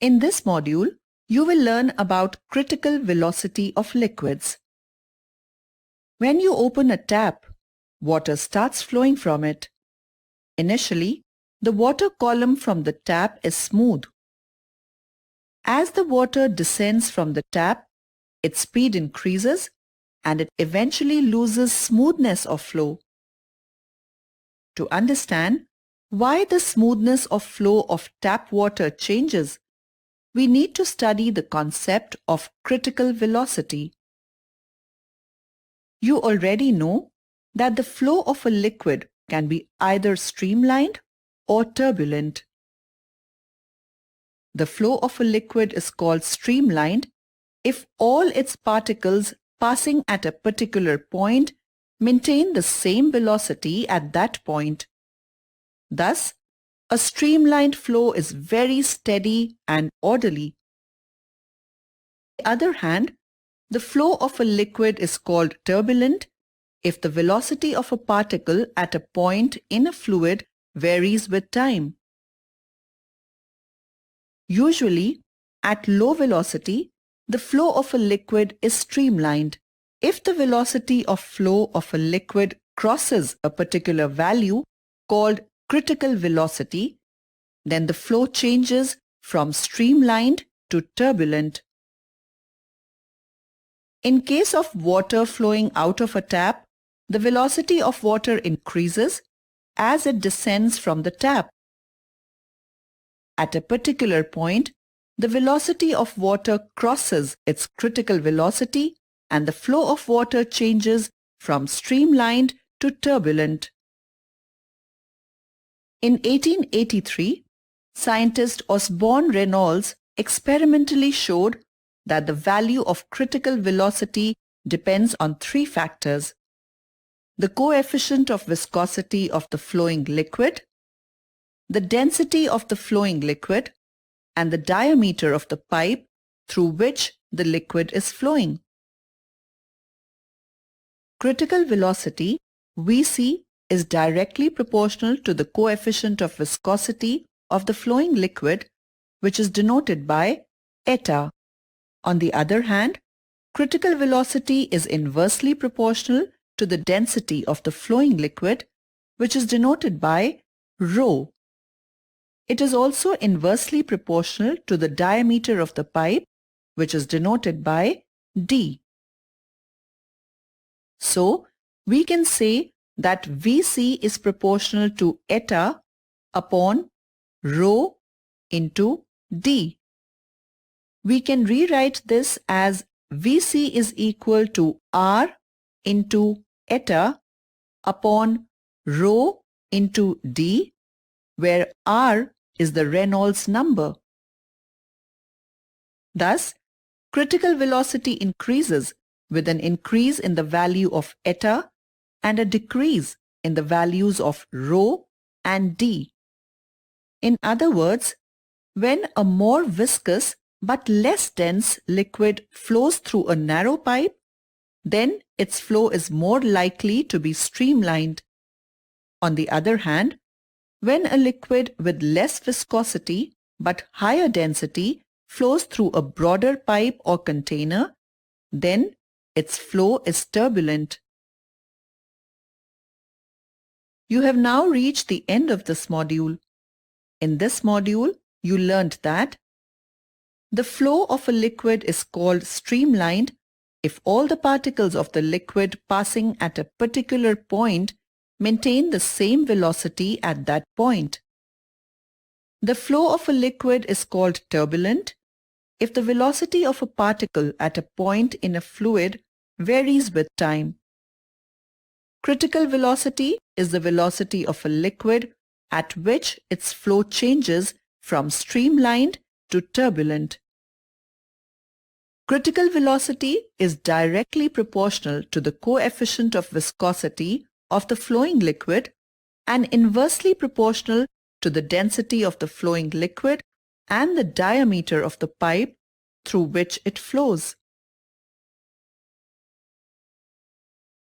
In this module, you will learn about critical velocity of liquids. When you open a tap, water starts flowing from it. Initially, the water column from the tap is smooth. As the water descends from the tap, its speed increases and it eventually loses smoothness of flow. To understand why the smoothness of flow of tap water changes, we need to study the concept of critical velocity. You already know that the flow of a liquid can be either streamlined or turbulent. The flow of a liquid is called streamlined if all its particles passing at a particular point maintain the same velocity at that point. Thus, a streamlined flow is very steady and orderly. On the other hand, the flow of a liquid is called turbulent if the velocity of a particle at a point in a fluid varies with time. Usually, at low velocity, the flow of a liquid is streamlined. If the velocity of flow of a liquid crosses a particular value called critical velocity, then the flow changes from streamlined to turbulent. In case of water flowing out of a tap, the velocity of water increases as it descends from the tap. At a particular point, the velocity of water crosses its critical velocity and the flow of water changes from streamlined to turbulent. In 1883, scientist Osborne Reynolds experimentally showed that the value of critical velocity depends on three factors: the coefficient of viscosity of the flowing liquid, the density of the flowing liquid, and the diameter of the pipe through which the liquid is flowing. Critical velocity, Vc, is directly proportional to the coefficient of viscosity of the flowing liquid, which is denoted by eta. On the other hand, critical velocity is inversely proportional to the density of the flowing liquid, which is denoted by rho. It is also inversely proportional to the diameter of the pipe, which is denoted by d. So, we can say that Vc is proportional to eta upon rho into d. We can rewrite this as Vc is equal to R into eta upon rho into d, where R is the Reynolds number. Thus, critical velocity increases with an increase in the value of eta and a decrease in the values of rho and d. In other words, when a more viscous but less dense liquid flows through a narrow pipe, then its flow is more likely to be streamlined. On the other hand, when a liquid with less viscosity but higher density flows through a broader pipe or container, then its flow is turbulent. You have now reached the end of this module. In this module, you learned that the flow of a liquid is called streamlined if all the particles of the liquid passing at a particular point maintain the same velocity at that point. The flow of a liquid is called turbulent if the velocity of a particle at a point in a fluid varies with time. Critical velocity is the velocity of a liquid at which its flow changes from streamlined to turbulent. Critical velocity is directly proportional to the coefficient of viscosity of the flowing liquid and inversely proportional to the density of the flowing liquid and the diameter of the pipe through which it flows.